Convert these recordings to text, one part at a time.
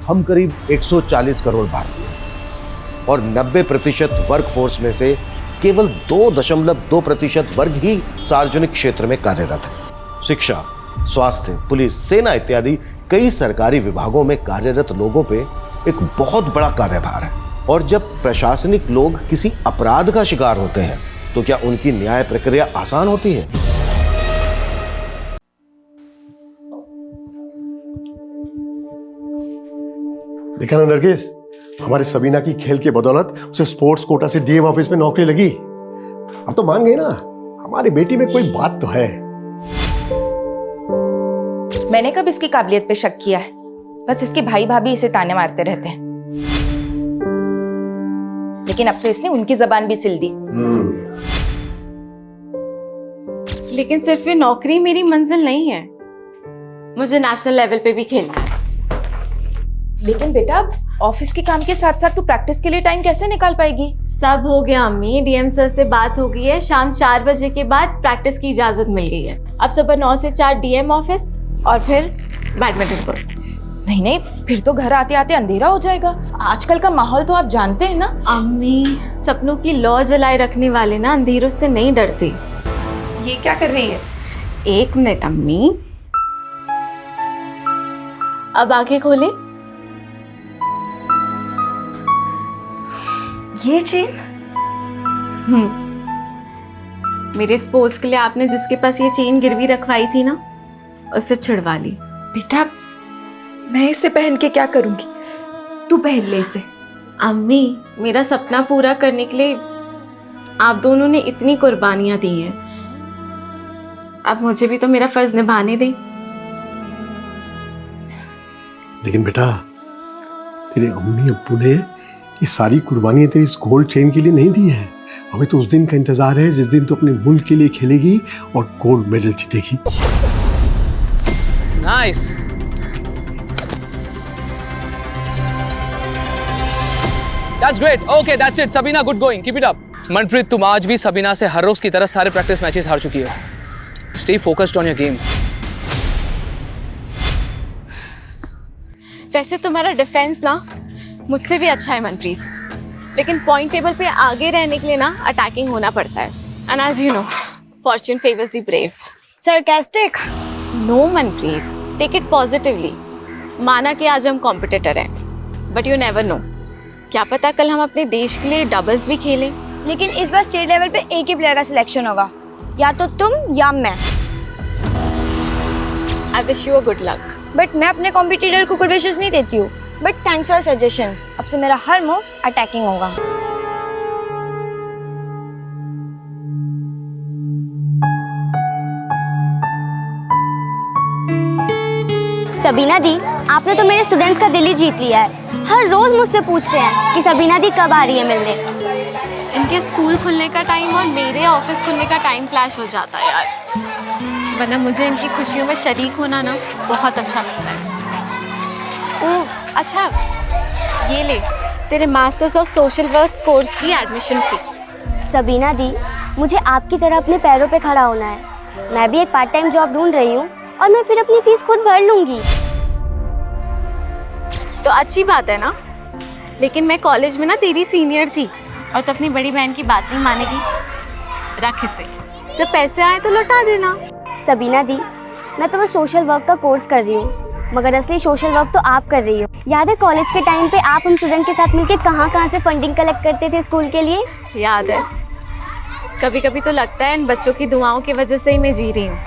हम करीब 140 करोड़ भारतीय और 90% वर्कफोर्स में से केवल 2.2% वर्ग ही सार्वजनिक क्षेत्र में कार्यरत है। शिक्षा, स्वास्थ्य, पुलिस, सेना इत्यादि कई सरकारी विभागों में कार्यरत लोगों पे एक बहुत बड़ा कार्यभार है। और जब प्रशासनिक लोग किसी अपराध का शिकार होते हैं तो क्या उनकी न्याय प्रक्रिया आसान होती है? देखा ना नरगिस, हमारे सबीना की खेल की बदौलत उसे स्पोर्ट्स कोटा से डीएम ऑफिस में नौकरी लगी। अब तो मान गए ना, हमारी बेटी में कोई बात तो है। मैंने कब इसकी काबिलियत पे शक किया है? बस इसके भाई भाभी इसे ताने मारते रहते हैं। लेकिन अब तो इसने उनकी जबान भी सिल दी। लेकिन सिर्फ ये नौकरी मेरी मंजिल नहीं है, मुझे नेशनल लेवल पे भी खेलना है। लेकिन बेटा, ऑफिस के काम के साथ साथ तू प्रैक्टिस के लिए टाइम कैसे निकाल पाएगी? सब हो गया अम्मी, डीएम सर से बात हो गई है। शाम 4 बजे के बाद प्रैक्टिस की इजाजत मिल गई है। अब सुबह 9 से 4 डीएम ऑफिस और फिर बैडमिंटन कोर्ट। नहीं नहीं, फिर तो घर आते आते अंधेरा हो जाएगा। आजकल का माहौल तो आप जानते हैं ना। अम्मी, सपनों की लौ जलाए रखने वाले ना अंधेरों से नहीं डरते। ये क्या कर रही है? 1 मिनट अम्मी, अब आंखें खोले। ये चेन? मेरे स्पोर्ट्स के लिए आपने जिसके पास ये चेन गिरवी रखवाई थी ना, उससे छुड़वा ली। बेटा, मैं इसे पहन के क्या करूंगी? तू पहन ले इसे। अम्मी, मेरा सपना पूरा करने के लिए आप दोनों ने इतनी कुर्बानियां दी हैं, अब मुझे भी तो मेरा फर्ज निभाने दें। लेकिन बेटा, तेरे अम्मी अब्बू ने ये सारी कुर्बानियां तेरी इस गोल्ड चेन के लिए नहीं दी है। हमें तो उस दिन का इंतजार है जिस दिन तू अपने मुल्क के लिए खेलेगी और गोल्ड मेडल जीतेगी। Nice. That's great. Okay, that's it. Sabina, good going. Keep it up. Manpreet, तुम आज भी सबीना से हर रोज की तरह सारे प्रैक्टिस मैचेस हार चुकी हो। Stay focused on your game. वैसे तुम्हारा डिफेंस ना मुझसे भी अच्छा है मनप्रीत, लेकिन पॉइंट टेबल पे आगे रहने के लिए ना अटैकिंग होना पड़ता है। And as you know, fortune favours the brave. Sarcastic? No Manpreet, take it positively. माना कि आज हम कॉम्पिटिटर हैं, बट यू नेवर नो, क्या पता कल हम अपने देश के लिए डबल्स भी खेलें। लेकिन इस बार स्टेट लेवल पे एक ही प्लेयर का सिलेक्शन होगा, या तो तुम या मैं। I wish you a good luck. But मैं अपने कॉम्पिटिटर को गुड विशेस नहीं देती हूँ। But thanks for suggestion. अब से मेरा हर मूव अटैकिंग होगा। सबीना दी, आपने तो मेरे स्टूडेंट्स का दिल ही जीत लिया है। हर रोज मुझसे पूछते हैं कि सबीना दी कब आ रही है मिलने। इनके स्कूल खुलने का टाइम और मेरे ऑफिस खुलने का टाइम क्लैश हो जाता है यार, वरना मुझे इनकी खुशियों में शरीक होना ना बहुत अच्छा लगता है। ओह अच्छा, ये ले तेरे masters of social work course की एडमिशन फी। सबीना दी, मुझे आपकी तरह अपने पैरों पे खड़ा होना है। मैं भी एक पार्ट टाइम जॉब ढूंढ रही हूँ और मैं फिर अपनी फीस खुद भर लूंगी। तो अच्छी बात है ना, लेकिन मैं कॉलेज में ना तेरी सीनियर थी और तो अपनी बड़ी बहन की बात नहीं मानेगी। रख इसे, जब पैसे आए तो लौटा देना। सबीना दी, मैं तो बस सोशल वर्क का कोर्स कर रही हूँ, मगर असली सोशल वर्क तो आप कर रही हो। याद है कॉलेज के टाइम पे आप हम स्टूडेंट के साथ मिलकर कहाँ से फंडिंग कलेक्ट करते थे स्कूल के लिए? याद है। कभी कभी तो लगता है इन बच्चों की दुआओं की वजह से ही मैं जी रही हूँ।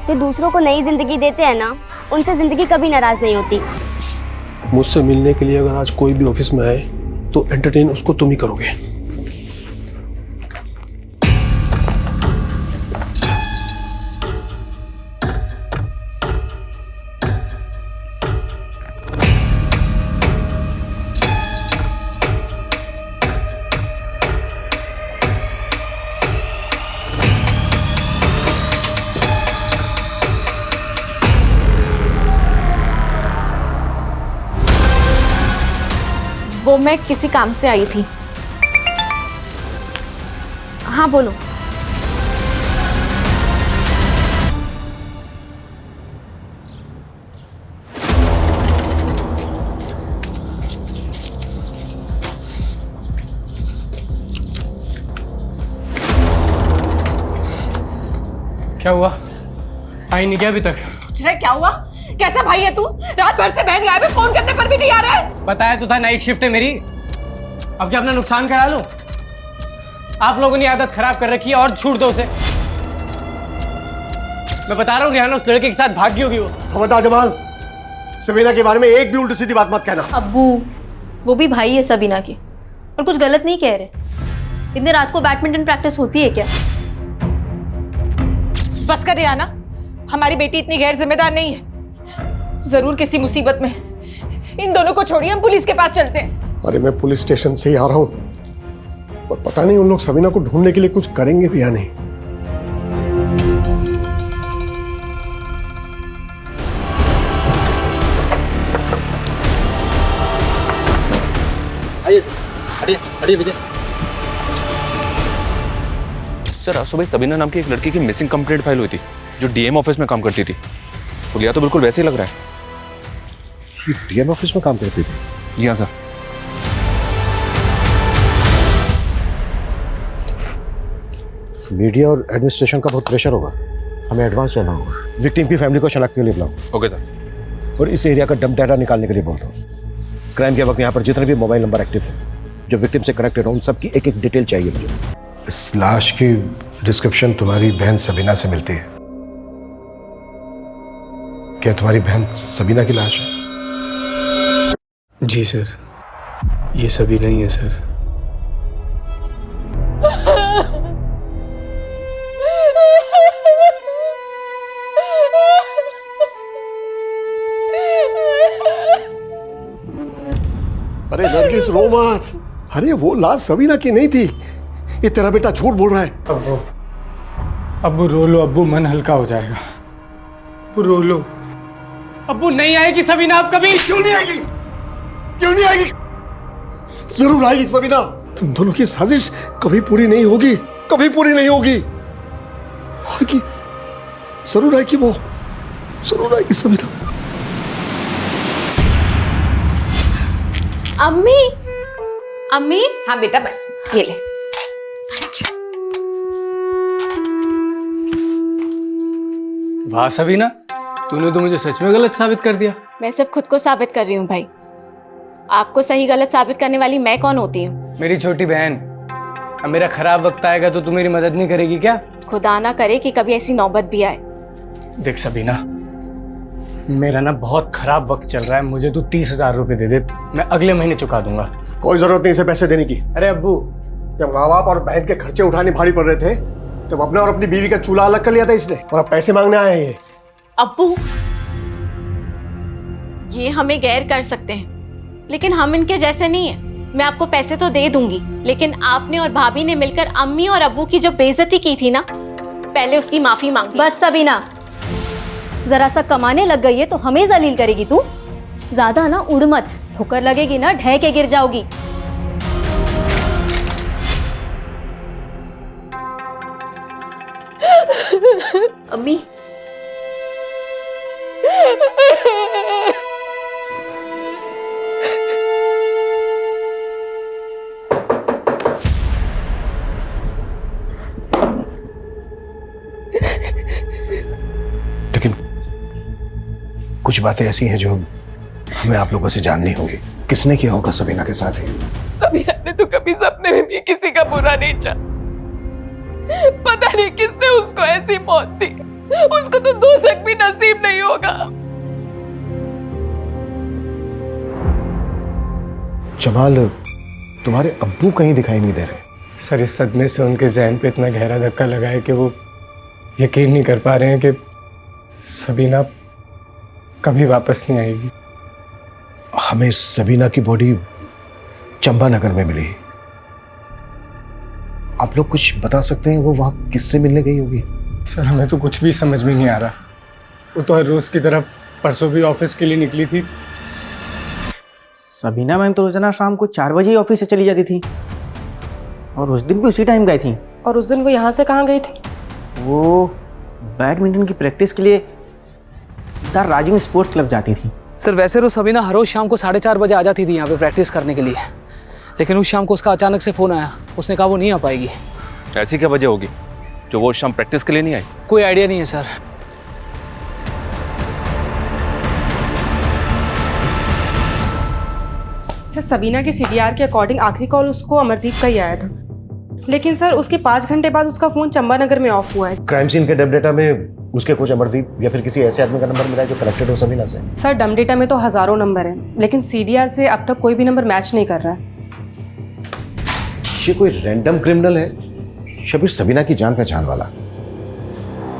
जो दूसरों को नई जिंदगी देते हैं ना, उनसे जिंदगी कभी नाराज नहीं होती। मुझसे मिलने के लिए अगर आज कोई भी ऑफिस में आए तो एंटरटेन उसको तुम ही करोगे। वो मैं किसी काम से आई थी। हाँ बोलो। क्या हुआ? आई नहीं क्या अभी तक? पूछ रहा है क्या हुआ? कैसा भाई है तू? रात भर से बहन गायब है, फोन करने पर भी नहीं आ रहा है। बताया तो था नाइट शिफ्ट है मेरी। अब क्या अपना नुकसान करा लूं? आप लोगों ने आदत खराब कर रखी है और छूट दो उसे। मैं बता रहा हूँ रिहाना उस लड़के के साथ भागी होगी वो। खबरदार जमाल, सबीना के बारे में एक भी उल्टी सीधी बात मत कहना। अब्बू, वो भी भाई है सबीना की और कुछ गलत नहीं कह रहे। इतने रात को बैडमिंटन प्रैक्टिस होती है क्या? बस कर रिहाना, हमारी बेटी इतनी गैर जिम्मेदार नहीं है। जरूर किसी मुसीबत में। इन दोनों को छोड़िए, हम पुलिस के पास चलते हैं। अरे मैं पुलिस स्टेशन से ही आ रहा हूँ, पर पता नहीं उन लोग सबीना को ढूंढने के लिए कुछ करेंगे भी या नहीं। सर आज सुबह सबीना नाम की एक लड़की की मिसिंग कंप्लेंट फाइल हुई थी जो डीएम ऑफिस में काम करती थी। पुलिया तो बिल्कुल वैसे ही लग रहा है। डीएम ऑफिस में काम करती थी? जी हाँ सर। मीडिया और एडमिनिस्ट्रेशन का बहुत प्रेशर होगा, हमें एडवांस रहना होगा। विक्टिम की फैमिली को शनाख्त के लिए बुलाओ। Okay sir. और इस एरिया का डंप डाटा निकालने के लिए बोल दो। क्राइम के वक्त यहाँ पर जितने भी मोबाइल नंबर एक्टिव हैं जो विक्टिम से कनेक्टेड हो, उन सबकी एक एक डिटेल चाहिए मुझे। इस लाश की डिस्क्रिप्शन तुम्हारी बहन सबीना से मिलती है। क्या तुम्हारी बहन सबीना की लाश है? जी सर, ये सभी नहीं है सर। अरे नरगिस रो मत। अरे वो लाश सबीना की नहीं थी, ये तेरा बेटा झूठ बोल रहा है। अब्बू रो लो अब्बू, मन हल्का हो जाएगा। अब्बू रो लो। अब्बू नहीं आएगी सबीना अब कभी। क्यों नहीं आएगी? क्यों नहीं आएगी? जरूर आएगी सबीना। तुम दोनों की साजिश कभी पूरी नहीं होगी, कभी पूरी नहीं होगी। आएगी, जरूर आएगी, वो जरूर आएगी सबीना। अम्मी, अम्मी। हाँ बेटा, बस ये ले। वाह सबीना, तूने तो मुझे सच में गलत साबित कर दिया। मैं सिर्फ खुद को साबित कर रही हूँ भाई। आपको सही गलत साबित करने वाली मैं कौन होती हूँ? मेरी छोटी बहन। अब मेरा खराब वक्त आएगा तो तू मेरी मदद नहीं करेगी क्या? खुदा ना करे कि कभी ऐसी नौबत भी आए। देख सबीना, मेरा ना बहुत खराब वक्त चल रहा है। मुझे तू 30,000 रुपए दे दे, मैं अगले महीने चुका दूंगा। कोई जरूरत नहीं इसे पैसे देने की। अरे अब्बू, जब माँ बाप और बहन के खर्चे उठाने भारी पड़ रहे थे तब अपना और अपनी बीवी का चूल्हा अलग कर लिया था इसने, और अब पैसे मांगने आए हैं ये। अब्बू, ये हमें गैर कर सकते हैं लेकिन हम इनके जैसे नहीं हैं। मैं आपको पैसे तो दे दूंगी, लेकिन आपने और भाभी ने मिलकर अम्मी और अब्बू की जो बेइज्जती की थी ना, पहले उसकी माफी मांगी। बस सबीना, जरा सा कमाने लग गई है तो हमें जलील करेगी तू। ज्यादा ना उड़ मत, ठोकर लगेगी ना ढह के गिर जाओगी। अम्मी, लेकिन कुछ बातें ऐसी हैं जो हमें आप लोगों से जाननी होगी। किसने किया होगा सबीना के साथ ही? सबीना ने तो कभी सपने में भी किसी का बुरा नहीं चाहा। पता नहीं किसने उसको ऐसी मौत दी, उसको तो दोज़ख भी नसीब नहीं होगा। जमाल, तुम्हारे अब्बू कहीं दिखाई नहीं दे रहे। सर इस सदमे से उनके जहन पे इतना गहरा धक्का लगा है कि वो यकीन नहीं कर पा रहे हैं कि सबीना कभी वापस नहीं आएगी। हमें सबीना की बॉडी चंपानगर में मिली। आप लोग कुछ बता सकते हैं वो वहां किससे मिलने गई होगी? सर हमें तो कुछ भी समझ में नहीं आ रहा। वो तो हर रोज की तरह परसों भी ऑफिस के लिए निकली थी। सबीना मैम तो रोजाना शाम को 4 बजे ही ऑफिस से चली जाती थी और उस दिन भी उसी टाइम गई थी। और उस दिन वो यहाँ से कहाँ गई थी? वो बैडमिंटन की प्रैक्टिस के लिए द राजीव स्पोर्ट्स क्लब जाती थी। सर वैसे तो सबीना हर रोज शाम को 4:30 बजे आ जाती थी यहाँ पे प्रैक्टिस करने के लिए, लेकिन उस शाम को उसका अचानक से फ़ोन आया। उसने कहा वो नहीं आ पाएगी। ऐसी क्या वजह होगी? जो वो शाम प्रैक्टिस के लिए नहीं आई? कोई आइडिया नहीं है सर। सर सबीना के सीडीआर के अकॉर्डिंग आखिरी कॉल उसको अमरदीप का ही आया था, लेकिन सर उसके 5 घंटे बाद उसका फ़ोन चंबानगर में ऑफ हुआ है। क्राइम सीन के डब डेटा में उसके कुछ अमरदीप या फिर किसी ऐसे आदमी का नंबर मिला है जो कनेक्टेड हो सबीना से? सर डम डेटा में तो हज़ारों नंबर हैं, लेकिन सीडीआर से अब तक कोई भी नंबर मैच नहीं कर रहा है। ये कोई रैंडम क्रिमिनल है, शबीर सबीना की जान पहचान वाला?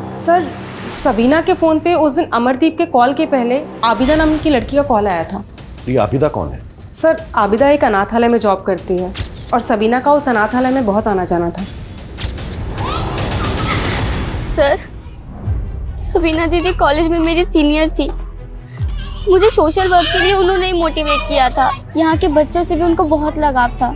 सर सबीना के फ़ोन पे उस दिन अमरदीप के कॉल के पहले आबिदा नाम की लड़की का कॉल आया था। ये आबिदा कौन है? सर आबिदा एक अनाथालय में जॉब करती है और सबीना का उस अनाथालय में बहुत आना जाना था। सर सबीना दीदी कॉलेज में मेरी सीनियर थी। मुझे सोशल वर्क के लिए उन्होंने ही मोटिवेट किया था। यहाँ के बच्चों से भी उनको बहुत लगाव था।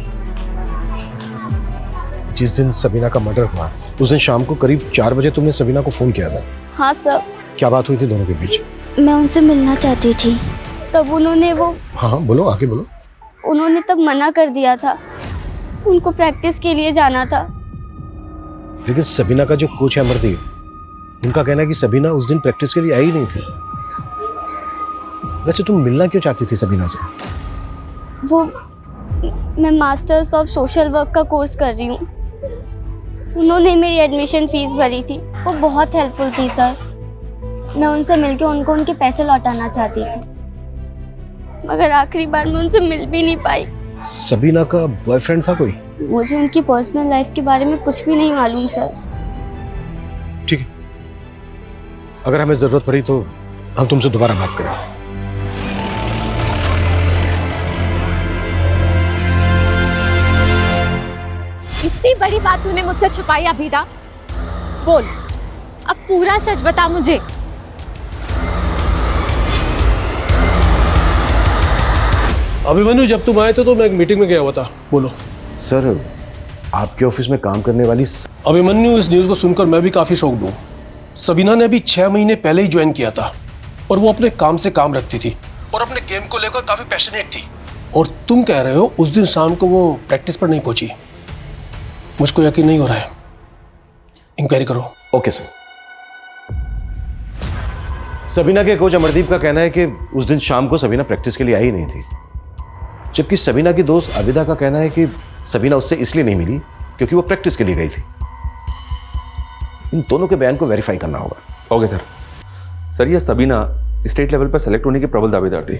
जिस दिन सबीना का मर्डर हुआ उस दिन शाम को करीब 4 बजे तुमने सबीना को फोन किया था? हाँ सर। क्या बात हुई थी दोनों के बीच? मैं उनसे मिलना चाहती थी, तब उन्होंने हाँ बोलो, आगे बोलो। उन्होंने तब मना कर दिया था, उनको प्रैक्टिस के लिए जाना था। लेकिन सबीना का जो कोच है अमरदीप, उनका कहना है कि सबीना उस दिन प्रैक्टिस के लिए आई ही नहीं थी। वैसे तुम मिलना क्यों चाहती थी सबीना से? वो मैं मास्टर्स ऑफ सोशल वर्क का कोर्स कर रही हूँ। उन्होंने मेरी एडमिशन फीस भरी थी, वो बहुत हेल्पफुल थी सर। मैं उनसे मिलके उनको उनके पैसे लौटाना चाहती थी, मगर आखिरी बार मैं उनसे मिल भी नहीं पाई। सबीना का बॉयफ्रेंड था कोई? मुझे उनकी पर्सनल लाइफ के बारे में कुछ भी नहीं मालूम सर। ठीक है, अगर हमें जरूरत पड़ी तो हम तुमसे दोबारा बात करें। इतनी बड़ी बात तूने मुझसे छुपाई अभिदा, बोल अब पूरा सच बता मुझे। अभिमन्यु, जब तुम आए थे तो मैं एक मीटिंग में गया हुआ था। बोलो। सर आपके ऑफिस में काम करने वाली अभिमन्यु, इस न्यूज़ को सुनकर मैं भी काफ़ी शॉक्ड हूँ। सबीना ने अभी 6 महीने पहले ही ज्वाइन किया था और वो अपने काम से काम रखती थी और अपने गेम को लेकर काफ़ी पैशनेट थी। और तुम कह रहे हो उस दिन शाम को वो प्रैक्टिस पर नहीं पहुंची। मुझको यकीन नहीं हो रहा है, इंक्वायरी करो। Okay sir. सबीना के कोच अमरदीप का कहना है कि उस दिन शाम को सबीना प्रैक्टिस के लिए आई नहीं थी, जबकि सबीना की दोस्त आबिदा का कहना है कि सबीना उससे इसलिए नहीं मिली क्योंकि वो प्रैक्टिस के लिए गई थी। इन दोनों के बयान को वेरीफाई करना होगा। Okay sir. सर ये सबीना स्टेट लेवल पर सेलेक्ट होने की प्रबल दावेदार थी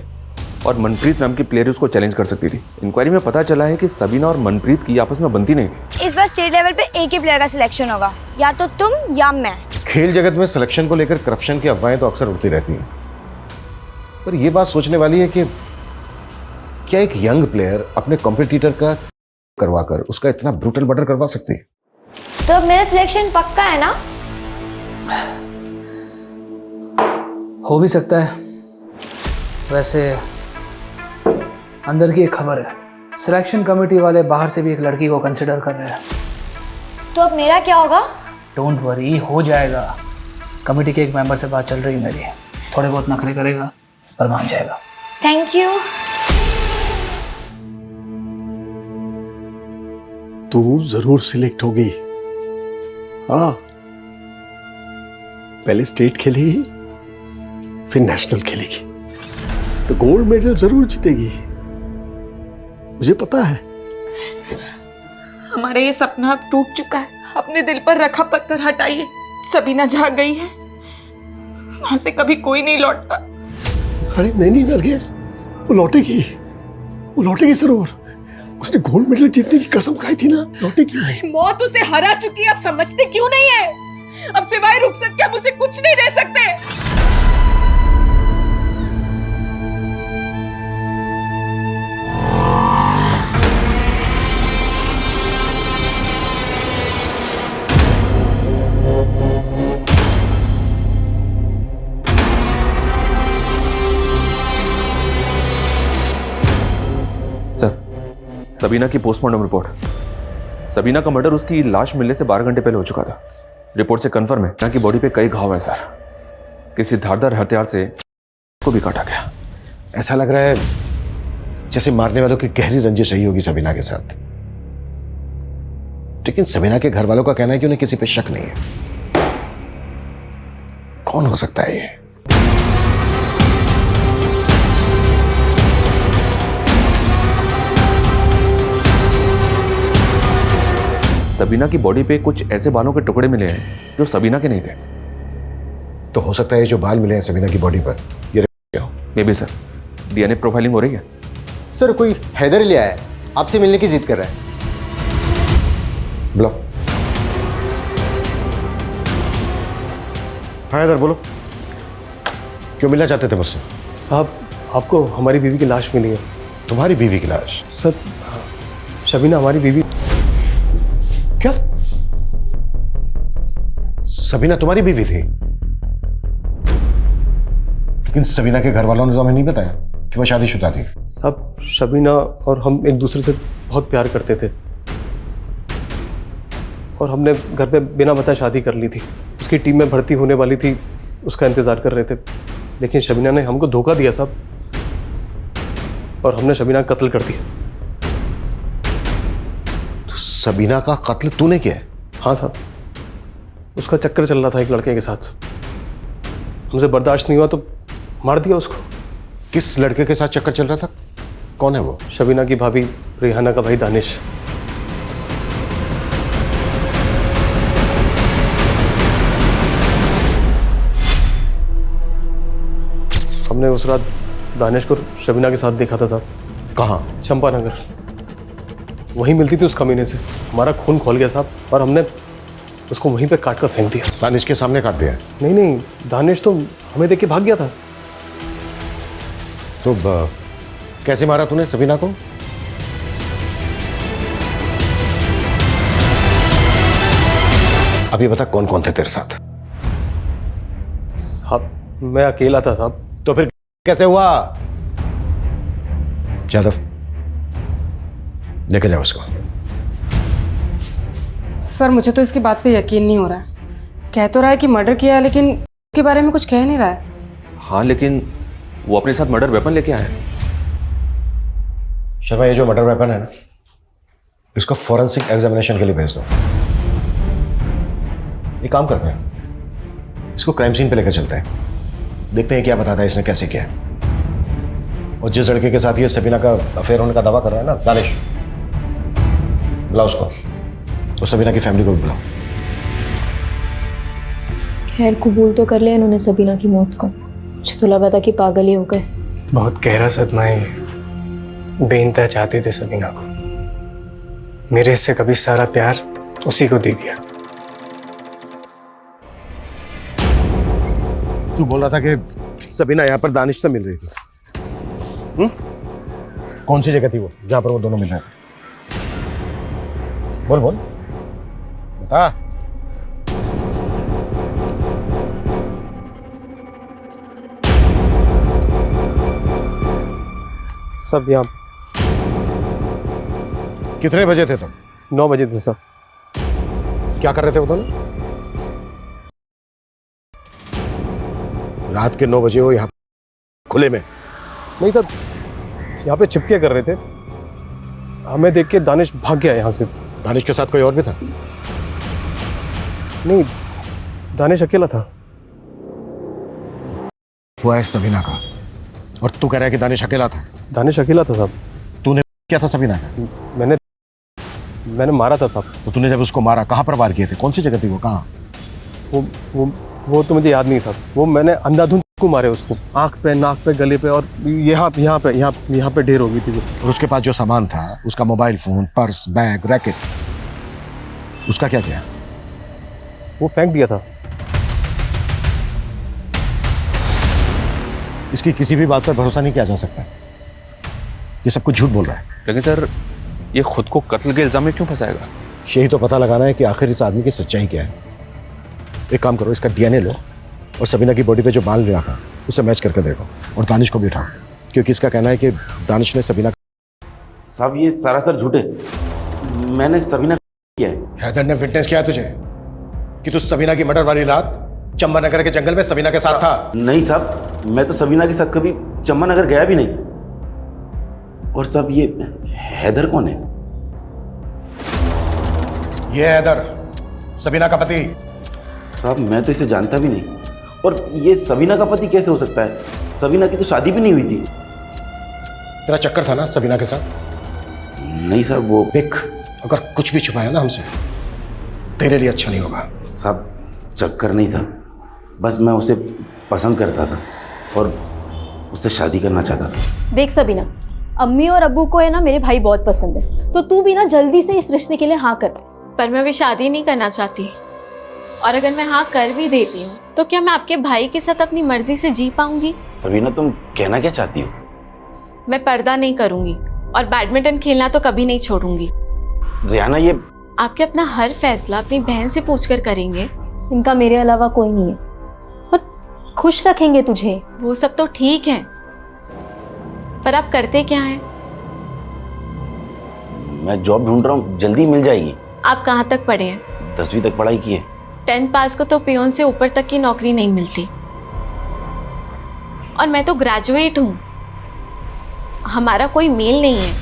और मनप्रीत नाम की प्लेयर उसको चैलेंज कर सकती थी। इंक्वायरी में पता चला है कि सबीना और मनप्रीत की आपस में बनती नहीं थी। इस बार स्टेट लेवल पे एक ही प्लेयर का सिलेक्शन होगा, या तो तुम या मैं। खेल जगत में सिलेक्शन को लेकर करप्शन की अफवाहें तो अक्सर उड़ती रहती हैं, पर यह बात सोचने वाली है कि क्या एक यंग प्लेयर अपने कॉम्पिटिटर का करवाकर उसका इतना ब्रूटल मर्डर करवा सकती है? तो अब मेरा सिलेक्शन पक्का है ना? हो भी सकता है। वैसे अंदर की एक खबर है, सिलेक्शन कमेटी वाले बाहर से भी एक लड़की को कंसिडर कर रहे हैं। तो अब मेरा क्या होगा? डोंट वरी, हो जाएगा। कमेटी के एक मेंबर से बात चल रही है मेरी, थोड़े बहुत नखरे करेगा पर मान जाएगा। Thank you. तू जरूर सिलेक्ट होगी। हाँ, पहले स्टेट खेलेगी फिर नेशनल खेलेगी तो गोल्ड मेडल जरूर जीतेगी, मुझे पता है। हमारा ये सपना अब टूट चुका है। अपने दिल पर रखा पत्थर हटाइए। सबीना जहाँ गई है वहां से कभी कोई नहीं लौटता। अरे नहीं नरगिस, वो लौटेगी जरूर। उसने गोल्ड मेडल जीतने की कसम खाई थी ना, लौटेगी। मौत उसे हरा चुकी है, अब समझते क्यों नहीं है? अब सिवाय रुखसत के हम उसे कुछ नहीं दे सकते। सबीना की पोस्टमार्टम रिपोर्ट। सबीना का मर्डर उसकी लाश मिलने से 12 घंटे पहले हो चुका था। रिपोर्ट से कंफर्म है ना कि बॉडी पे कई घाव है सर। किसी धारदार हथियार से को भी काटा गया। ऐसा लग रहा है जैसे मारने वालों की गहरी रंजिश रही होगी सबीना के साथ। लेकिन सबीना के घर वालों का कहना है कि उन्हें किसी पे शक नहीं है। कौन हो सकता है ये? सबीना की बॉडी पे कुछ ऐसे बालों के टुकड़े मिले हैं जो सबीना के नहीं थे। तो हो सकता है ये जो बाल मिले हैं सबीना की बॉडी पर, ये may be sir, DNA profiling हो रही है। सर कोई हैदर ले आया है, आपसे मिलने की जिद कर रहा है। बुलाओ। हाँ इधर बोलो, क्यों मिलना चाहते थे मुझसे? साहब आपको हमारी बीवी की लाश मिली है। तुम्हारी बीवी की लाश? सर शबीना हमारी बीवी। क्या सबीना तुम्हारी बीवी थी? लेकिन सबीना के घर वालों ने तो हमें नहीं बताया कि वह शादीशुदा थी। साहब शबीना और हम एक दूसरे से बहुत प्यार करते थे और हमने घर पे बिना बताए शादी कर ली थी। उसकी टीम में भर्ती होने वाली थी, उसका इंतज़ार कर रहे थे, लेकिन शबीना ने हमको धोखा दिया साहब, और हमने शबीना का कत्ल कर दिया। तो सबीना का कत्ल तूने किया है? हाँ साहब, उसका चक्कर चल रहा था एक लड़के के साथ, हमसे बर्दाश्त नहीं हुआ तो मार दिया उसको। किस लड़के के साथ चक्कर चल रहा था? कौन है वो? शबीना की भाभी रेहाना का भाई दानिश। हमने उस रात दानिश को शबीना के साथ देखा था साहब। कहाँ? चंपानगर। वहीं मिलती थी उस कमीने से। हमारा खून खोल गया साहब, और हमने उसको वहीं पे काट कर फेंक दिया। दानिश के सामने काट दिया? नहीं नहीं, दानिश तो हमें देख के भाग गया था। तो कैसे मारा तूने सबीना को? अभी बता कौन कौन थे तेरे साथ? साहब मैं अकेला था साहब। तो फिर कैसे हुआ? जादव लेके जाओ उसको। सर मुझे तो इसकी बात पे यकीन नहीं हो रहा है। कह तो रहा है कि मर्डर किया है, लेकिन उसके बारे में कुछ कह नहीं रहा है। हाँ लेकिन वो अपने साथ मर्डर वेपन लेके आया है। शर्मा, ये जो मर्डर वेपन है ना, इसको फॉरेंसिक एग्जामिनेशन के लिए भेज दो। एक काम करते हैं, इसको क्राइम सीन पे लेकर चलते हैं, देखते हैं क्या बताता है इसने कैसे किया है। और जिस लड़के के साथ ये सबीना का अफेयर होने का दावा कर रहा है ना, दानिश, बुलाओ उसको, और सबीना की फैमिली को भी बुलाओ। खैर कबूल तो कर लिया इन्होंने सबीना की मौत को। मुझे तो लगा था कि पागल ही हो गए। बहुत गहरा सदमा है। बेइंतहा चाहते थे सबीना को, मेरे से कभी सारा प्यार उसी को दे दिया। तू बोल रहा था कि सबीना यहाँ पर दानिश से मिल रही थी। कौन सी जगह थी वो जहां पर वो दोनों मिल रहे थे? बोल बोल बता। सब यहाँ। कितने बजे थे तुम? 9 बजे थे सर। क्या कर रहे थे वो दोनों? रात के 9 बजे वो यहाँ खुले में? नहीं सर, यहाँ पे छिपके कर रहे थे। हमें देख के दानिश भाग गया यहाँ से। दानिश के साथ कोई और भी था? नहीं, दानिश अकेला था। वो है सबीना का, और तू कह रहा है कि दानिश अकेला था? दानिश अकेला था साहब। तूने क्या था सबीना का? मैंने मारा था साहब। तो तूने जब उसको मारा कहाँ पर वार किए थे? कौन सी जगह थी वो? कहाँ? वो तो मुझे याद नहीं साहब। वो मैंने अंधाधुंध को मारे उसको, आंख पे, नाक पे, गले पे, और यहाँ पे ढेर हो गई थी वो। और उसके पास जो सामान था, उसका mobile phone, purse, bag, racket, उसका क्या किया? वो फेंक दिया था। इसकी किसी भी बात पर भरोसा नहीं किया जा सकता। ये सब कुछ झूठ बोल रहा है। लेकिन सर ये खुद को कत्ल के इल्जाम में क्यों फंसाएगा? यही तो पता लगाना है कि आखिर इस आदमी की सच्चाई क्या है। एक काम करो, इसका डीएनए लो और सबीना की बॉडी पे जो बाल मिला था उससे मैच करके देखो, और दानिश को भी उठाओ, क्योंकि इसका कहना है कि दानिश ने सबीना। साहब ये सरासर झूठे, मैंने सबीना किया है। हैदर ने विटनेस किया तुझे कि तू सबीना की मर्डर वाली रात चंपानगर के जंगल में सबीना के साथ था? नहीं साहब, मैं तो सबीना के साथ कभी चंपानगर गया भी नहीं। और साहब ये हैदर कौन है? ये है हैदर, सबीना का पति। साहब मैं तो इसे जानता भी नहीं, और ये सबीना का पति कैसे हो सकता है? सबीना की तो शादी भी नहीं हुई थी। तेरा चक्कर था ना सबीना के साथ? नहीं साहब, वो देख, अगर कुछ भी छुपाया ना हमसे, तेरे लिए अच्छा नहीं होगा। साहब चक्कर नहीं था, बस मैं उसे पसंद करता था और उससे शादी करना चाहता था। देख सबीना, अम्मी और अब्बू को है ना मेरे भाई बहुत पसंद है, तो तू भी ना जल्दी से इस रिश्ते के लिए हाँ कर। पर मैं भी शादी नहीं करना चाहती, और अगर मैं हाँ कर भी देती हूँ तो क्या मैं आपके भाई के साथ अपनी मर्जी से जी पाऊंगी? सबीना तुम कहना क्या चाहती हो? मैं पर्दा नहीं करूंगी और बैडमिंटन खेलना तो कभी नहीं छोड़ूंगी। रियाना, ये आपके अपना हर फैसला अपनी बहन से पूछकर करेंगे। इनका मेरे अलावा कोई नहीं है और खुश रखेंगे तुझे। वो सब तो ठीक है, पर आप करते क्या हैं? मैं जॉब ढूंढ रहा हूँ, जल्दी मिल जाएगी। आप कहाँ तक पढ़े हैं? 10वीं तक पढ़ाई की है। 10th पास को तो पियोन से ऊपर तक की नौकरी नहीं मिलती, और मैं तो ग्रेजुएट हूँ। हमारा कोई मेल नहीं है।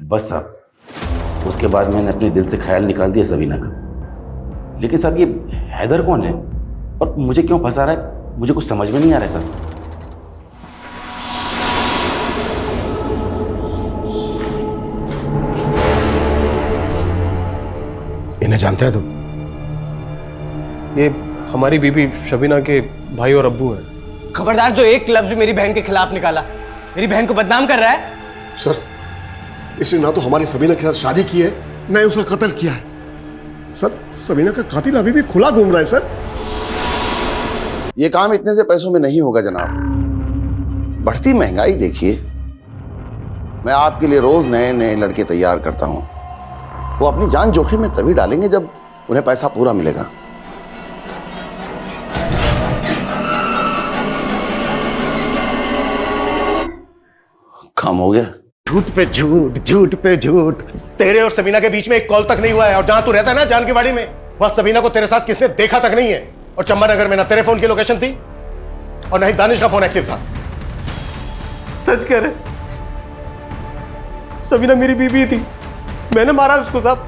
बस साहब, उसके बाद मैंने अपने दिल से ख्याल निकाल दिया सबीना का। लेकिन साहब ये हैदर कौन है और मुझे क्यों फंसा रहा है, मुझे कुछ समझ में नहीं आ रहा है साहब। इन्हें जानते हैं तुम? ये हमारी बीबी शबीना के भाई और अब्बू हैं। खबरदार, जो एक लफ्ज भी मेरी बहन के खिलाफ निकाला, मेरी बहन को बदनाम कर रहा है। सर, इसने ना तो हमारी सबीना के साथ शादी की है, ना ही उसका कत्ल किया है। सर, सबीना का कातिल अभी भी खुला घूम रहा है। सर, ये काम इतने से पैसों में नहीं होगा जनाब। बढ़ती महंगाई देखिए, मैं आपके लिए रोज नए नए लड़के तैयार करता हूं। वो अपनी जान जोखिम में तभी डालेंगे जब उन्हें पैसा पूरा मिलेगा। काम हो गया। झूठ पे झूठ, झूठ पे झूठ। तेरे और सबीना के बीच में एक कॉल तक नहीं हुआ है, और जहां तू रहता है ना जानकीवाड़ी में, वहां सबीना को तेरे साथ किसने देखा तक नहीं है। और चंपानगर में ना तेरे फोन की लोकेशन थी और ना ही दानिश का फोन एक्टिव था। सच कह रहे, सबीना मेरी बीबी थी, मैंने मारा उसको साहब।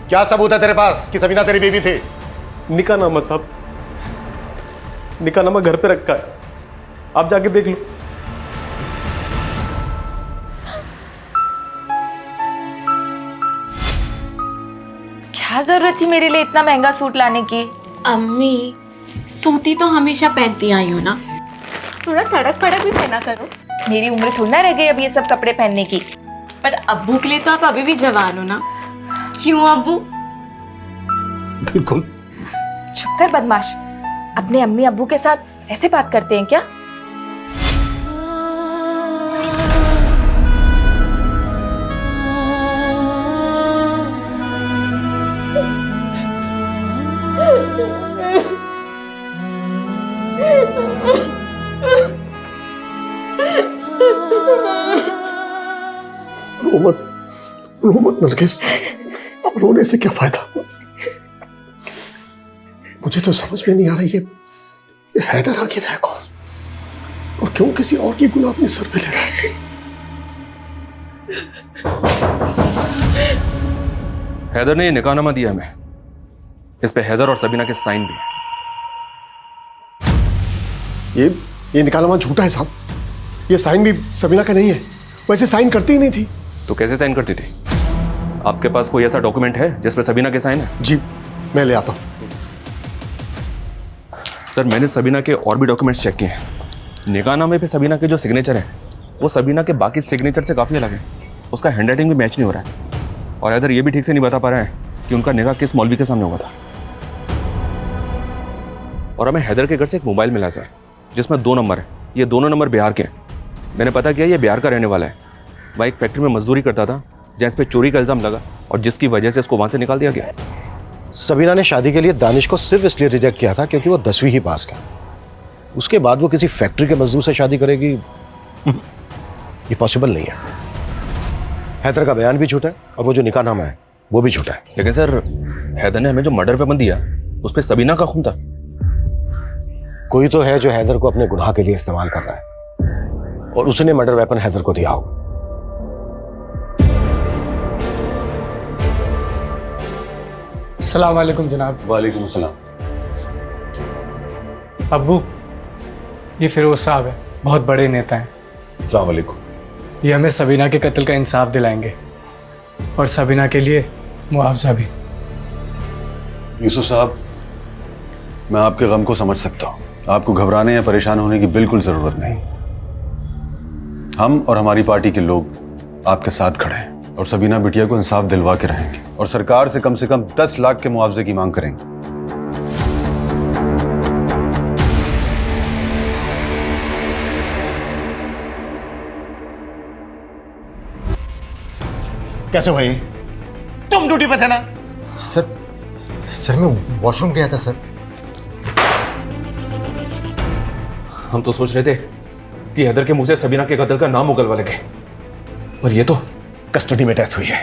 क्या सबूत है तेरे पास कि सबीना तेरी बीवी थी? निकाहनामा साहब, निकाहनामा घर पे रखा है, आप जाके देख लो। क्या जरूरत थी मेरे लिए इतना महंगा सूट लाने की? अम्मी, सूती तो हमेशा पहनती आई हो ना, थोड़ा तड़क फड़क भी पहना करो। मेरी उम्र थोड़ी ना रह गई अब ये सब कपड़े पहनने की। पर अब्बू के लिए तो आप अभी भी जवान हो ना। क्यों अब्बू? बिल्कुल। चुप कर बदमाश, अपने अम्मी अब्बू के साथ ऐसे बात करते हैं क्या? रो मत नरगिस, अब रोने से क्या फायदा? मुझे तो समझ में नहीं आ रही ये हैदर आखिर है कौन और क्यों किसी और की गुनाह अपने सर पे ले रहा है? हैदर ने ये निकाहनामा दिया हमें, इस पे हैदर और सबीना के साइन भी हैं। ये निकाहनामा झूठा है साहब, ये साइन भी सबीना का नहीं है, वैसे साइन करती ही नहीं थी। तो कैसे साइन करती थी? आपके पास कोई ऐसा डॉक्यूमेंट है जिस पे सबीना के साइन है? जी, मैं ले आता हूं। सर, मैंने सबीना के और भी डॉक्यूमेंट्स चेक किए हैं। निकाहनामे पे सबीना के जो सिग्नेचर है वो सबीना के बाकी सिग्नेचर से काफ़ी अलग है। उसका हैंडराइटिंग भी मैच नहीं हो रहा है, और हैदर ये भी ठीक से नहीं बता पा रहा है कि उनका निकाह किस मौलवी के सामने हुआ था। और हमें हैदर के घर से एक मोबाइल मिला सर, जिसमें 2 नंबर है। ये दोनों नंबर बिहार के हैं। मैंने पता किया ये बिहार का रहने वाला है। वह एक फैक्ट्री में मजदूरी करता था जहाँ इस पे चोरी का इल्ज़ाम लगा, और जिसकी वजह से इसको वहाँ से निकाल दिया गया। सबीना ने शादी के लिए दानिश को सिर्फ इसलिए रिजेक्ट किया था क्योंकि वो 10वीं ही पास था। उसके बाद वो किसी फैक्ट्री के मजदूर से शादी करेगी, ये पॉसिबल नहीं है। हैदर का बयान भी झूठा है और वो जो निकाहनामा है वो भी झूठा है। लेकिन सर, हैदर ने हमें जो मर्डर वेपन दिया उस पर सबीना का खून था। कोई तो है जो हैदर को अपने गुनाह के लिए इस्तेमाल कर रहा है, और उसने मर्डर वेपन हैदर को दिया होगा। अस्सलाम वालेकुम जनाब। वालेकुम अस्सलाम। अब्बू, ये फिरोज साहब है, बहुत बड़े नेता हैं। अस्सलाम वालेकुम। ये हमें सबीना के कत्ल का इंसाफ दिलाएंगे और सबीना के लिए मुआवजा भी। यूसुफ साहब, मैं आपके गम को समझ सकता हूँ। आपको घबराने या परेशान होने की बिल्कुल जरूरत नहीं। हम और हमारी पार्टी के लोग आपके साथ खड़े हैं और सबीना बिटिया को इंसाफ दिलवा के रहेंगे और सरकार से कम 10 लाख के मुआवजे की मांग करेंगे। कैसे भाई? तुम ड्यूटी पे थे ना? सर मैं वॉशरूम गया था सर। हम तो सोच रहे थे कि हैदर के मुंह से सबीना के कत्ल का नाम उगलवा लगे, और ये तो कस्टडी में डेथ हुई है।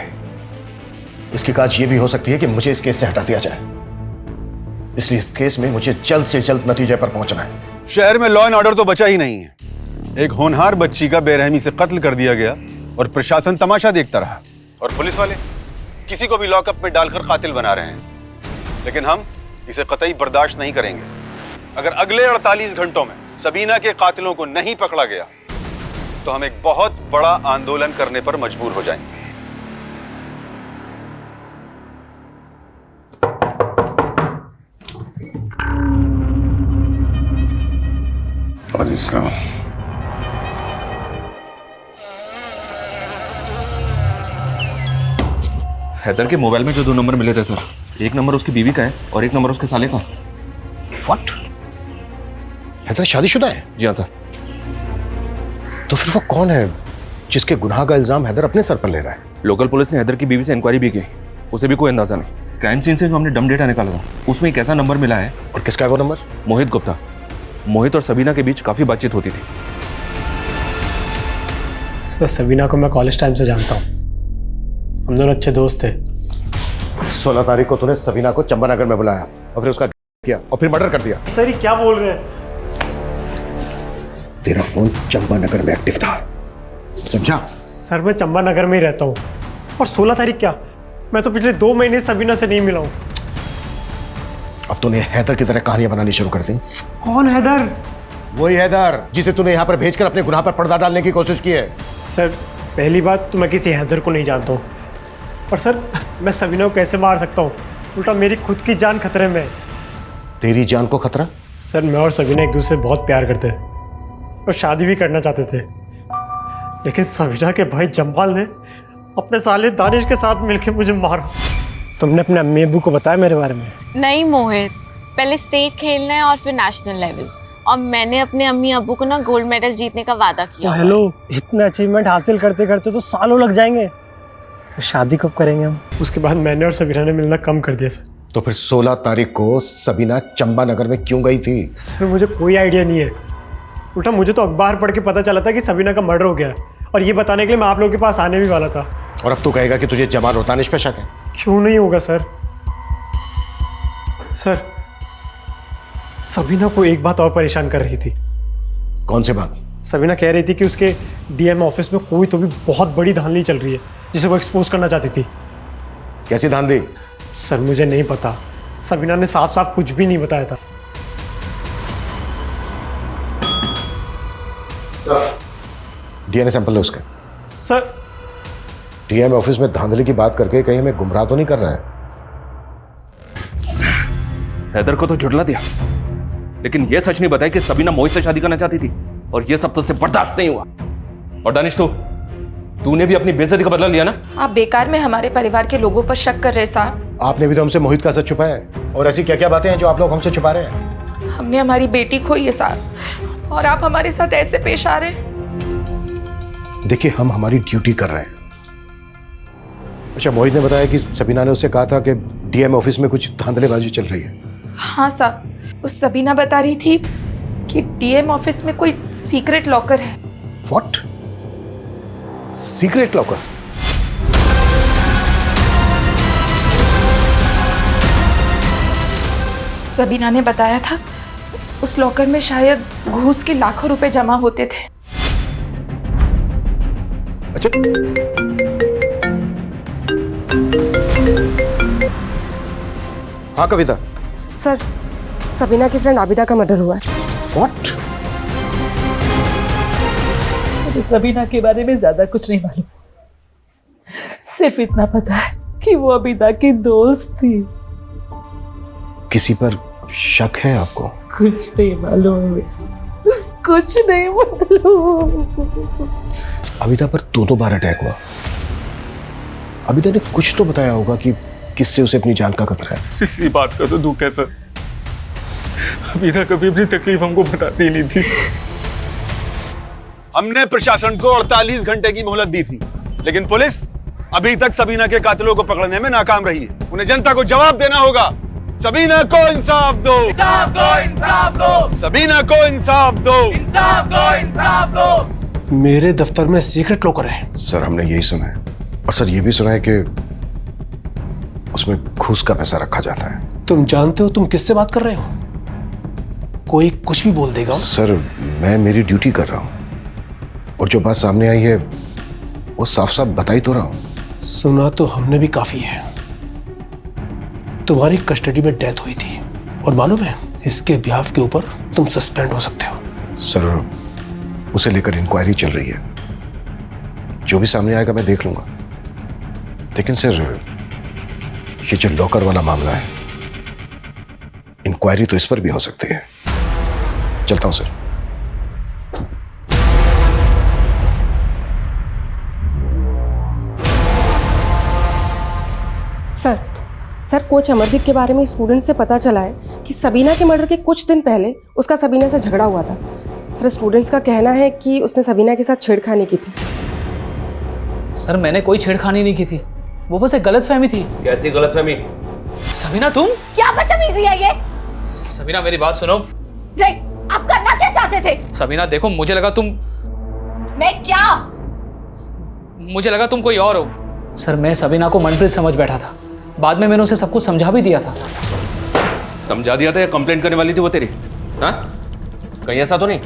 इसकी काज ये भी हो सकती है कि मुझे इस केस से हटा दिया जाए, इसलिए इस केस में मुझे जल्द से जल्द नतीजे पर पहुंचना है। शहर में लॉ एंड ऑर्डर तो बचा ही नहीं है। एक होनहार बच्ची का बेरहमी से कत्ल कर दिया गया और प्रशासन तमाशा देखता रहा, और पुलिस वाले किसी को भी लॉकअप में डालकर कातिल बना रहे हैं। लेकिन हम इसे कतई बर्दाश्त नहीं करेंगे। अगर अगले 48 घंटों में सबीना के कातिलों को नहीं पकड़ा गया तो हम एक बहुत बड़ा आंदोलन करने पर मजबूर हो जाएंगे। हैदर के मोबाइल में जो 2 नंबर मिले थे सर, एक नंबर उसकी बीवी का है और एक नंबर उसके साले का। व्हाट? हैदर शादीशुदा है? जी हाँ सर। तो फिर वो कौन है जिसके गुनाह का इल्जाम हैदर अपने सर पर ले रहा है? लोकल पुलिस ने हैदर की बीवी से इंक्वायरी भी की, उसे भी कोई अंदाजा नहीं। क्राइम सीन से जो हमने डम डेटा निकाला था उसमें एक ऐसा नंबर मिला है। और किसका है वो नंबर? मोहित गुप्ता। मोहित और सबीना के बीच काफी बातचीत होती थी। सर सबीना को मैं कॉलेज टाइम से जानता हूँ, हम दोनों अच्छे दोस्त थे। 16 तारीख को तूने सबीना को चंपानगर में बुलाया और फिर उसका किया और फिर मर्डर कर दिया। सर ये क्या बोल रहे हैं? तेरा फोन चंपानगर में एक्टिव था, समझा? सर मैं चंपानगर में ही रहता हूँ। और 16 तारीख क्या, मैं तो पिछले 2 महीने सबीना से नहीं मिला हूँ। अब तूने हैदर की तरह कहानियां बनानी शुरू कर दी। कौन हैदर? वही हैदर जिसे तूने यहाँ पर भेजकर अपने गुनाह पर पर्दा डालने की कोशिश की है। सर पहली बात तो मैं किसी हैदर को नहीं जानता हूँ, और सर मैं सबीना को कैसे मार सकता हूँ? उल्टा मेरी खुद की जान खतरे में है। तेरी जान को खतरा? सर मैं और सबीना एक दूसरे बहुत प्यार करते हैं और शादी भी करना चाहते थे, लेकिन सबीना के भाई जम्बाल ने अपने साले दानिश के साथ मिलकर मुझे मारा। तुमने अपने अम्मी अब्बू को बताया मेरे बारे में? नहीं मोहित, पहले स्टेट खेलना है और फिर नेशनल लेवल, और मैंने अपने अम्मी अब्बू को ना गोल्ड मेडल जीतने का वादा किया। हेलो, इतना अचीवमेंट हासिल करते करते तो सालों लग जाएंगे। शादी कब करेंगे हम? उसके बाद मैंने और सबीना ने मिलना कम कर दिया सर। तो फिर 16 तारीख को सबीना चंपानगर में क्यों गई थी? सर मुझे कोई आइडिया नहीं है, उल्टा मुझे तो अखबार पढ़ के पता चला था कि सबीना का मर्डर हो गया है, और ये बताने के लिए मैं आप लोगों के पास आने भी वाला था। और अब तू कहेगा कि तुझे जमाल और दानिश पे शक है? क्यों नहीं होगा सर। सर सबीना को एक बात और परेशान कर रही थी। कौन सी बात? सबीना कह रही थी कि उसके डीएम ऑफिस में कोई तो भी बहुत बड़ी धांधली चल रही है जिसे वो एक्सपोज करना चाहती थी। कैसी धांधली? सर मुझे नहीं पता, सबीना ने साफ साफ कुछ भी नहीं बताया था। सर डीएनए सैंपल लो उसका। सर डीएम ऑफिस में धांधली की बात करके कहीं हमें गुमराह तो नहीं कर रहा है? हैदर को तो झुठला दिया, लेकिन यह सच नहीं बताया कि सबीना मोहित से शादी करना चाहती थी, और यह सब तो उससे बर्दाश्त नहीं हुआ। और दानिश तूने भी अपनी बेइज्जती का बदला लिया ना? आप बेकार में हमारे परिवार के लोगों पर शक कर रहे साहब। आपने भी तो हमसे मोहित का सच छुपाया है, और ऐसी क्या क्या बातें हैं जो आप लोग हमसे छुपा रहे हैं? हमने हमारी बेटी खोई है साहब, और आप हमारे साथ ऐसे पेश आ रहे हैं। देखिए हम हमारी ड्यूटी कर रहे हैं। अच्छा, मोहित ने बताया कि सबीना ने उससे कहा था कि डीएम ऑफिस में कुछ धांधलेबाजी चल रही है। हाँ साहब, उस सबीना बता रही थी कि डीएम ऑफिस में कोई सीक्रेट लॉकर है। व्हाट? Secret locker? सबीना ने बताया था उस लॉकर में शायद घूस के लाखों रुपए जमा होते थे। अच्छा, हाँ कविता। सर, सबीना की फ्रेंड आबिदा का मर्डर हुआ है। व्हाट? मुझे सबीना के बारे में ज्यादा कुछ नहीं मालूम, सिर्फ इतना पता है कि वो आबिदा की दोस्त थी। किसी पर शक है आपको? कुछ नहीं मालूम, कुछ नहीं मालूम। अबिदा पर दो बार अटैक हुआ। अबिदा ने कुछ तो बताया होगा कि किससे उसे अपनी जान का खतरा है। इसी बात का तो दुख है सर, अबिदा कभी अपनी तकलीफ हमको बताती नहीं थी। हमने प्रशासन को 48 घंटे की मोहलत दी थी, लेकिन पुलिस अभी तक सबीना के कातिलों को पकड़ने में नाकाम रही है। उन्हें जनता को जवाब देना होगा। सबीना को इंसाफ दो, इंसाफ दो, इंसाफ दो, सबीना को इंसाफ दो, इंसाफ दो, इंसाफ दो। मेरे दफ्तर में सीक्रेट लॉकर है। सर हमने यही सुना है, और सर ये भी सुना है कि उसमें घूस का पैसा रखा जाता है। तुम जानते हो तुम किससे बात कर रहे हो? कोई कुछ भी बोल देगा। सर मैं मेरी ड्यूटी कर रहा हूँ, और जो बात सामने आई है वो साफ साफ बता ही तो रहा हूँ। सुना तो हमने भी काफी है। तुम्हारी कस्टडी में डेथ हुई थी, और मालूम है इसके ब्याह के ऊपर तुम सस्पेंड हो सकते हो। सर उसे लेकर इंक्वायरी चल रही है, जो भी सामने आएगा मैं देख लूंगा। लेकिन सर ये जो लॉकर वाला मामला है, इंक्वायरी तो इस पर भी हो सकती है। चलता हूं सर। सर, कोच अमरदीप के बारे में स्टूडेंट से पता चला है कि सबीना के मर्डर के कुछ दिन पहले उसका सबीना से झगड़ा हुआ था। सर, स्टूडेंट्स का कहना है कि उसने सबीना के साथ छेड़खानी की थी। सर मैंने कोई छेड़खानी नहीं की थी, वो बस एक गलतफहमी थी। कैसी गलतफहमी? सबीना तुम? क्या बदतमीजी है ये? सबीना मेरी बात सुनो। आप करना क्या चाहते थे? सबीना देखो, मुझे लगा तुम कोई और हो। सर मैं सबीना को मनप्रीत समझ बैठा था, बाद में मैंने उसे सब कुछ समझा भी दिया था। समझा दिया था या कंप्लेंट करने वाली थी वो तेरी? हाँ, कहीं ऐसा तो नहीं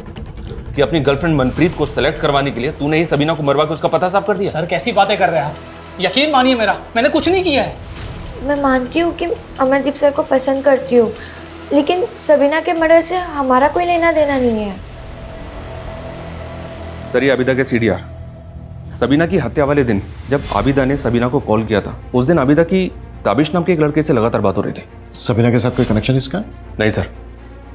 कि अपनी गर्लफ्रेंड मनप्रीत को सेलेक्ट करवाने के लिए तूने ही सबीना को मरवा के उसका पता साफ कर दिया? सर कैसी बातें कर रहे हैं आप, यकीन मानिए मेरा, मैंने कुछ नहीं किया है। मैं मानती हूँ कि अमरदीप सर को पसंद करती हूँ, लेकिन सबीना के मर्डर से हमारा कोई लेना देना नहीं है। सर ये आबिदा के CDR। सबीना की हत्या वाले दिन जब आबिदा ने सबीना को कॉल किया था, उस दिन आबिदा की ताबिश नाम के एक लड़के से लगातार बात हो रही थी। सबीना के साथ कोई कनेक्शन इसका? नहीं सर,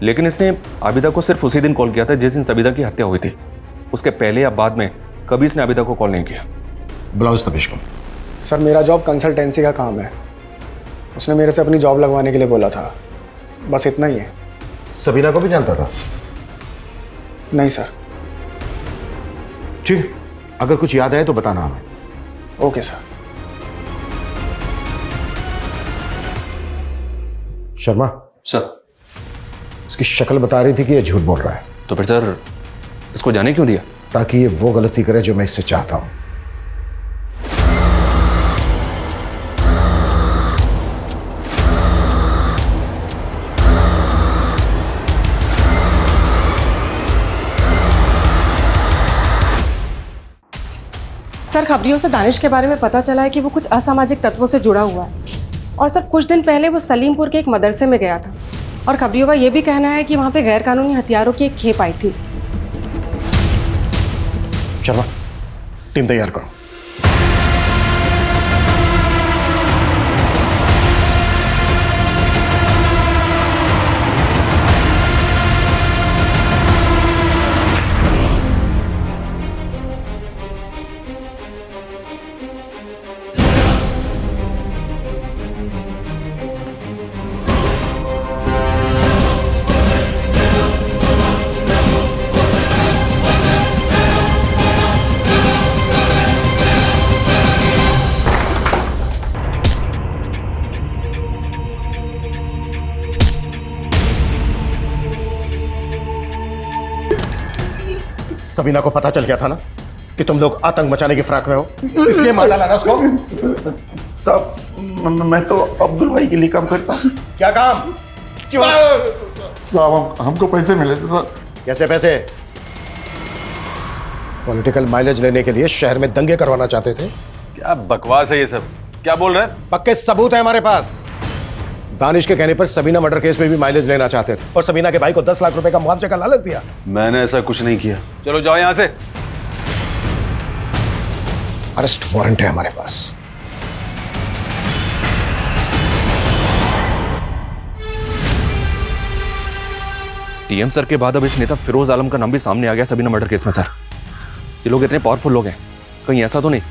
लेकिन इसने आबिदा को सिर्फ उसी दिन कॉल किया था जिस दिन सबीना की हत्या हुई थी। उसके पहले या बाद में कभी इसने आबिदा को कॉल नहीं किया। बुलाओ इस ताबिश को। सर मेरा जॉब कंसल्टेंसी का काम है, उसने मेरे से अपनी जॉब लगवाने के लिए बोला था, बस इतना ही है। सबीना को भी जानता था? नहीं सर। ठीक, अगर कुछ याद आए तो बताना हमें। Okay sir. शर्मा सर, इसकी शक्ल बता रही थी कि ये झूठ बोल रहा है। तो फिर सर इसको जाने क्यों दिया? ताकि ये वो गलती करे जो मैं इससे चाहता हूं। सर, खबरियों से दानिश के बारे में पता चला है कि वो कुछ असामाजिक तत्वों से जुड़ा हुआ है, और सर कुछ दिन पहले वो सलीमपुर के एक मदरसे में गया था, और खबरियों का ये भी कहना है कि वहाँ पे गैरकानूनी हथियारों की एक खेप आई थी। शर्मा, टीम तैयार करो। सबीना को पता चल गया था ना कि तुम लोग आतंक मचाने की फिराक में हो, इसलिए मार डाला ना उसको। साहब मैं तो अब्दुल भाई के लिए काम करता हूँ। क्या काम? साहब हमको पैसे मिले थे सर। कैसे पैसे? पॉलिटिकल माइलेज लेने के लिए शहर में दंगे करवाना चाहते थे? क्या बकवास है ये सब, क्या बोल रहे हैं? पक्के सबूत है हमारे पास। दानिश के कहने पर सबीना मर्डर केस में भी माइलेज लेना चाहते थे और सबीना के भाई को 10 लाख रुपए का मुआवजे का लालच दिया। मैंने ऐसा कुछ नहीं किया। चलो जाओ यहां से। अरेस्ट वारंट है हमारे पास। टीएम सर के बाद अब इस नेता फिरोज आलम का नाम भी सामने आ गया सबीना मर्डर केस में। सर ये लोग इतने पावरफुल लोग हैं, कहीं ऐसा तो नहीं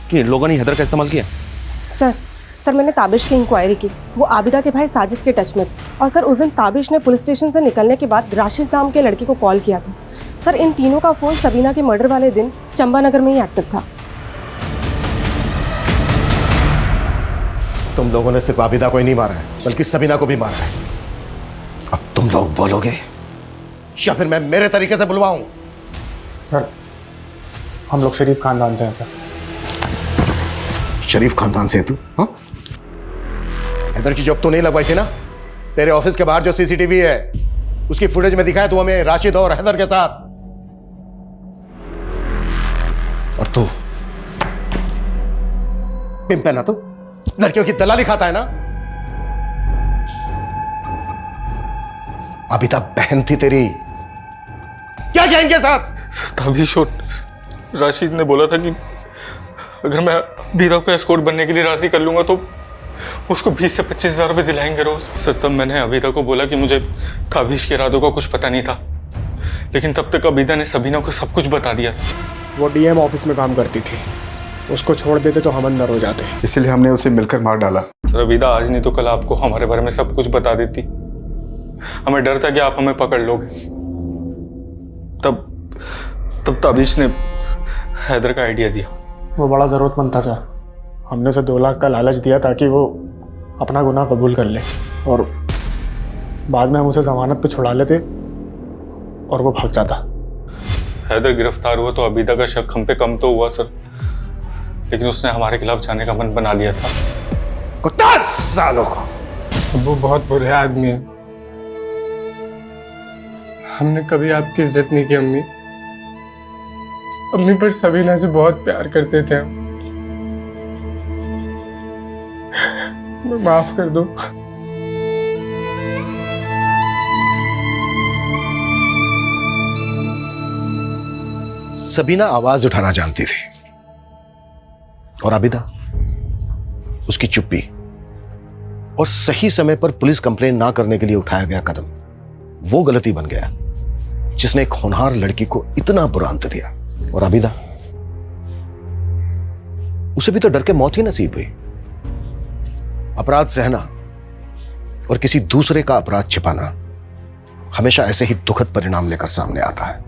कि इन लोगों ने हैदर का इस्तेमाल किया? सर मैंने ताबिश की इंक्वायरी की, वो आबिदा के भाई साजिद के टच में। और सर उस दिन ताबिश ने पुलिस स्टेशन से निकलने के बाद राशिद नाम के लड़के को कॉल किया था। सर इन तीनों का फ़ोन सबीना के मर्डर वाले दिन चंबानगर में ही एक्टिव था। तुम लोगों ने सिर्फ आबिदा को ही नहीं मारा है बल्कि सबीना को भी मारा है। अब तुम लोग बोलोगे या फिर मैं मेरे तरीके से बुलवाऊं? सर हम लोग शरीफ खानदान से हैं सर। शरीफ खानदान से है तू? हाँ, हैदर की जॉब तो नहीं लगवाई थी ना? तेरे ऑफिस के बाहर जो सीसीटीवी है उसकी फुटेज में दिखाया तू हमें राशिद और हैदर के साथ। और तू पिंप है ना? तू लड़कियों की दलाली खाता है ना? आबिदा बहन थी तेरी, क्या जाएंगे साथ? ताबिश और राशिद ने बोला था कि अगर मैं आबिदा को एस्कॉर्ट बनने के लिए राजी कर लूंगा तो उसको 20 से 25 हज़ार रुपये दिलाएंगे रोज। सर तब मैंने आबिदा को बोला कि मुझे ताबिश के इरादों का कुछ पता नहीं था, लेकिन तब तक आबिदा ने सबीना को सब कुछ बता दिया था। वो डीएम ऑफिस में काम करती थी, उसको छोड़ देते तो हम अंदर हो जाते, इसलिए हमने उसे मिलकर मार डाला। सर आबिदा आज नहीं तो कल आपको हमारे बारे में सब कुछ बता देती। हमें डर था कि आप हमें पकड़ लोगे। तब ताबिश ने हैदर का आइडिया दिया। वो बड़ा ज़रूरतमंद था सर, हमने उसे 2 लाख का लालच दिया ताकि वो अपना गुनाह कबूल कर ले, और बाद में हम उसे जमानत पे छुड़ा लेते और वो भाग जाता। हैदर गिरफ्तार हुआ तो आबिदा का शक हम पे कम तो हुआ सर, लेकिन उसने हमारे खिलाफ जाने का मन बना लिया था। 10 सालों का। वो बहुत बुरे आदमी है। हमने कभी आपकी इज्जत नहीं की अम्मी। अम्मी पर सबीना से बहुत प्यार करते थे हम। माफ कर दो। सबीना आवाज उठाना जानती थी और आबिदा उसकी चुप्पी और सही समय पर पुलिस कंप्लेंट ना करने के लिए उठाया गया कदम वो गलती बन गया जिसने एक होनहार लड़की को इतना बुरा अंत दिया। और आबिदा, उसे भी तो डर के मौत ही नसीब हुई। अपराध सहना और किसी दूसरे का अपराध छिपाना हमेशा ऐसे ही दुखद परिणाम लेकर सामने आता है।